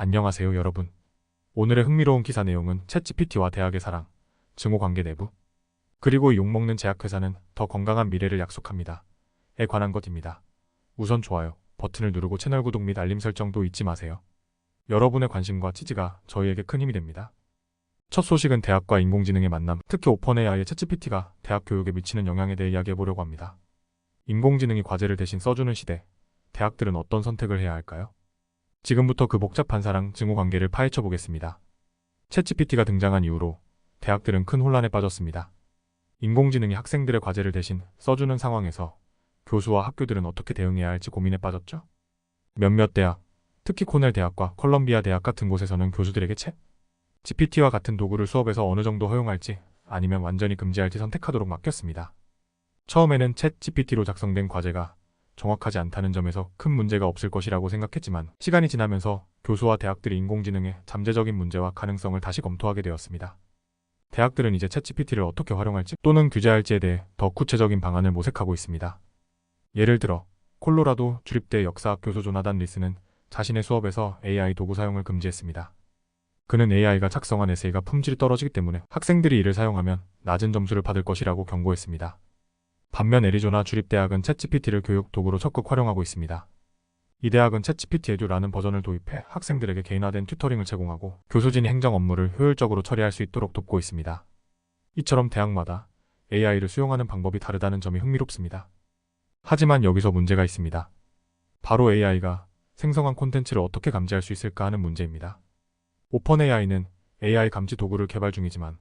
안녕하세요 여러분. 오늘의 흥미로운 기사 내용은 챗GPT와 대학의 사랑, 증오관계 내부, 그리고 욕먹는 제약회사는 더 건강한 미래를 약속합니다. 에 관한 것입니다. 우선 좋아요 버튼을 누르고 채널 구독 및 알림 설정도 잊지 마세요. 여러분의 관심과 지지가 저희에게 큰 힘이 됩니다. 첫 소식은 대학과 인공지능의 만남, 특히 오픈AI의 챗GPT가 대학 교육에 미치는 영향에 대해 이야기해보려고 합니다. 인공지능이 과제를 대신 써주는 시대, 대학들은 어떤 선택을 해야 할까요? 지금부터 그 복잡한 사랑, 증오 관계를 파헤쳐 보겠습니다. 챗GPT가 등장한 이후로 대학들은 큰 혼란에 빠졌습니다. 인공지능이 학생들의 과제를 대신 써주는 상황에서 교수와 학교들은 어떻게 대응해야 할지 고민에 빠졌죠. 몇몇 대학, 특히 코넬 대학과 컬럼비아 대학 같은 곳에서는 교수들에게 챗GPT와 같은 도구를 수업에서 어느 정도 허용할지 아니면 완전히 금지할지 선택하도록 맡겼습니다. 처음에는 챗GPT로 작성된 과제가 정확하지 않다는 점에서 큰 문제가 없을 것이라고 생각했지만 시간이 지나면서 교수와 대학들이 인공지능의 잠재적인 문제와 가능성을 다시 검토하게 되었습니다. 대학들은 이제 챗GPT를 어떻게 활용할지 또는 규제할지에 대해 더 구체적인 방안을 모색하고 있습니다. 예를 들어 콜로라도 주립대 역사학 교수 조나단 리스는 자신의 수업에서 AI 도구 사용을 금지했습니다. 그는 AI가 작성한 에세이가 품질이 떨어지기 때문에 학생들이 이를 사용하면 낮은 점수를 받을 것이라고 경고했습니다. 반면 애리조나 주립대학은 챗GPT를 교육 도구로 적극 활용하고 있습니다. 이 대학은 챗GPT 에듀라는 버전을 도입해 학생들에게 개인화된 튜터링을 제공하고 교수진이 행정 업무를 효율적으로 처리할 수 있도록 돕고 있습니다. 이처럼 대학마다 AI를 수용하는 방법이 다르다는 점이 흥미롭습니다. 하지만 여기서 문제가 있습니다. 바로 AI가 생성한 콘텐츠를 어떻게 감지할 수 있을까 하는 문제입니다. 오픈AI는 AI 감지 도구를 개발 중이지만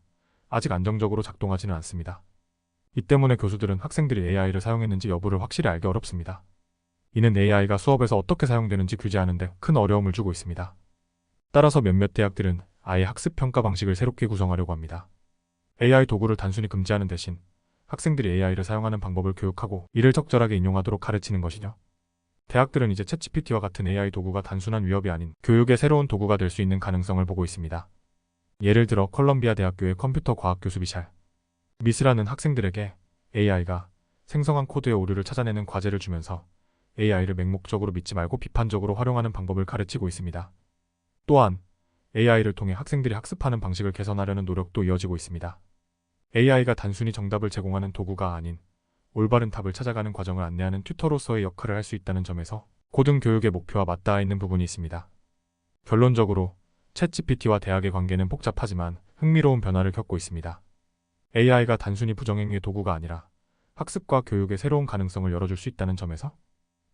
아직 안정적으로 작동하지는 않습니다. 이 때문에 교수들은 학생들이 AI를 사용했는지 여부를 확실히 알기 어렵습니다. 이는 AI가 수업에서 어떻게 사용되는지 규제하는 데 큰 어려움을 주고 있습니다. 따라서 몇몇 대학들은 아예 학습 평가 방식을 새롭게 구성하려고 합니다. AI 도구를 단순히 금지하는 대신 학생들이 AI를 사용하는 방법을 교육하고 이를 적절하게 인용하도록 가르치는 것이죠. 대학들은 이제 챗GPT와 같은 AI 도구가 단순한 위협이 아닌 교육의 새로운 도구가 될 수 있는 가능성을 보고 있습니다. 예를 들어 컬럼비아 대학교의 컴퓨터 과학 교수 비샬 미스라는 학생들에게 AI가 생성한 코드의 오류를 찾아내는 과제를 주면서 AI를 맹목적으로 믿지 말고 비판적으로 활용하는 방법을 가르치고 있습니다. 또한 AI를 통해 학생들이 학습하는 방식을 개선하려는 노력도 이어지고 있습니다. AI가 단순히 정답을 제공하는 도구가 아닌 올바른 답을 찾아가는 과정을 안내하는 튜터로서의 역할을 할 수 있다는 점에서 고등교육의 목표와 맞닿아 있는 부분이 있습니다. 결론적으로 챗GPT와 대학의 관계는 복잡하지만 흥미로운 변화를 겪고 있습니다. AI가 단순히 부정행위의 도구가 아니라 학습과 교육의 새로운 가능성을 열어줄 수 있다는 점에서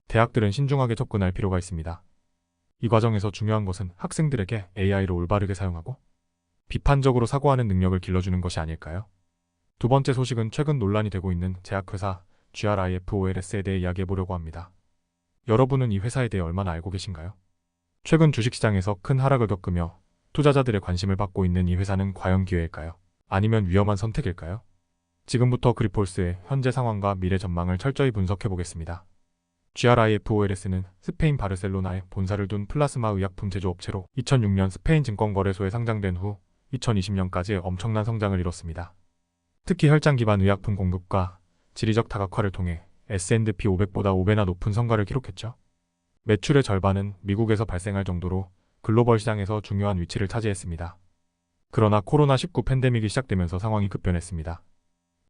대학들은 신중하게 접근할 필요가 있습니다. 이 과정에서 중요한 것은 학생들에게 AI를 올바르게 사용하고 비판적으로 사고하는 능력을 길러주는 것이 아닐까요? 두 번째 소식은 최근 논란이 되고 있는 제약회사 GRIFOLS에 대해 이야기해보려고 합니다. 여러분은 이 회사에 대해 얼마나 알고 계신가요? 최근 주식시장에서 큰 하락을 겪으며 투자자들의 관심을 받고 있는 이 회사는 과연 기회일까요? 아니면 위험한 선택일까요? 지금부터 그리폴스의 현재 상황과 미래 전망을 철저히 분석해 보겠습니다. GRIFOLS는 스페인 바르셀로나에 본사를 둔 플라스마 의약품 제조업체로 2006년 스페인 증권거래소에 상장된 후 2020년까지 엄청난 성장을 이뤘습니다. 특히 혈장 기반 의약품 공급과 지리적 다각화를 통해 S&P 500보다 5배나 높은 성과를 기록했죠. 매출의 절반은 미국에서 발생할 정도로 글로벌 시장에서 중요한 위치를 차지했습니다. 그러나 코로나19 팬데믹이 시작되면서 상황이 급변했습니다.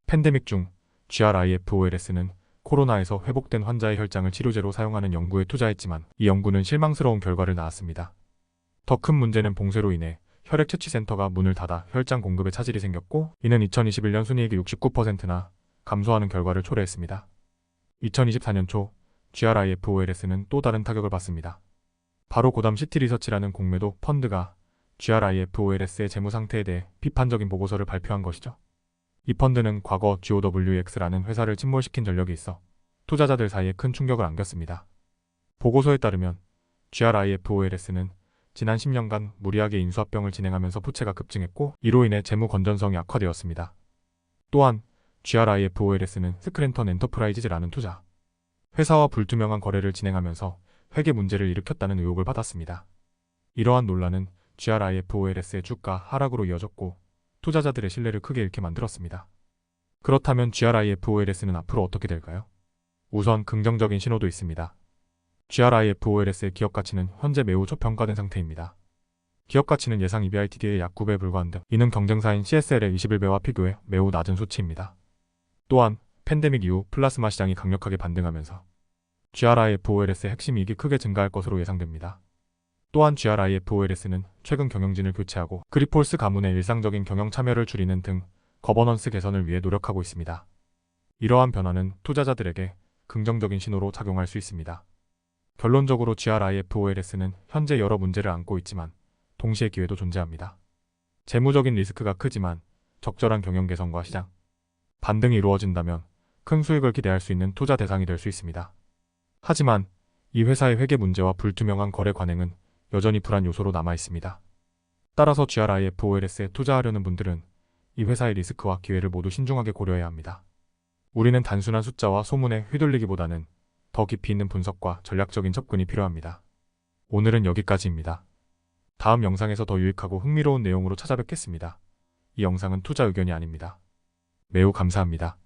팬데믹 중 GRIFOLS는 코로나에서 회복된 환자의 혈장을 치료제로 사용하는 연구에 투자했지만 이 연구는 실망스러운 결과를 낳았습니다. 더 큰 문제는 봉쇄로 인해 혈액 채취센터가 문을 닫아 혈장 공급에 차질이 생겼고 이는 2021년 순이익이 69%나 감소하는 결과를 초래했습니다. 2024년 초 GRIFOLS는 또 다른 타격을 받습니다. 바로 고담 시티리서치라는 공매도 펀드가 GRIFOLS의 재무 상태에 대해 비판적인 보고서를 발표한 것이죠. 이 펀드는 과거 GOWX라는 회사를 침몰시킨 전력이 있어 투자자들 사이에 큰 충격을 안겼습니다. 보고서에 따르면 GRIFOLS는 지난 10년간 무리하게 인수합병을 진행하면서 부채가 급증했고 이로 인해 재무 건전성이 악화되었습니다. 또한 GRIFOLS는 스크랜턴 엔터프라이즈라는 투자 회사와 불투명한 거래를 진행하면서 회계 문제를 일으켰다는 의혹을 받았습니다. 이러한 논란은 GRIFOLS의 주가 하락으로 이어졌고 투자자들의 신뢰를 크게 잃게 만들었습니다. 그렇다면 GRIFOLS는 앞으로 어떻게 될까요? 우선 긍정적인 신호도 있습니다. GRIFOLS의 기업 가치는 현재 매우 저평가된 상태입니다. 기업 가치는 예상 EBITDA의 약 9배에 불과한 등 이는 경쟁사인 CSL의 21배와 비교해 매우 낮은 수치입니다. 또한 팬데믹 이후 플라스마 시장이 강력하게 반등하면서 GRIFOLS의 핵심 이익이 크게 증가할 것으로 예상됩니다. 또한 GRIFOLS는 최근 경영진을 교체하고 그리폴스 가문의 일상적인 경영 참여를 줄이는 등 거버넌스 개선을 위해 노력하고 있습니다. 이러한 변화는 투자자들에게 긍정적인 신호로 작용할 수 있습니다. 결론적으로 GRIFOLS는 현재 여러 문제를 안고 있지만 동시에 기회도 존재합니다. 재무적인 리스크가 크지만 적절한 경영 개선과 시장 반등이 이루어진다면 큰 수익을 기대할 수 있는 투자 대상이 될 수 있습니다. 하지만 이 회사의 회계 문제와 불투명한 거래 관행은 여전히 불안 요소로 남아 있습니다. 따라서 GRIFOLS에 투자하려는 분들은 이 회사의 리스크와 기회를 모두 신중하게 고려해야 합니다. 우리는 단순한 숫자와 소문에 휘둘리기보다는 더 깊이 있는 분석과 전략적인 접근이 필요합니다. 오늘은 여기까지입니다. 다음 영상에서 더 유익하고 흥미로운 내용으로 찾아뵙겠습니다. 이 영상은 투자 의견이 아닙니다. 매우 감사합니다.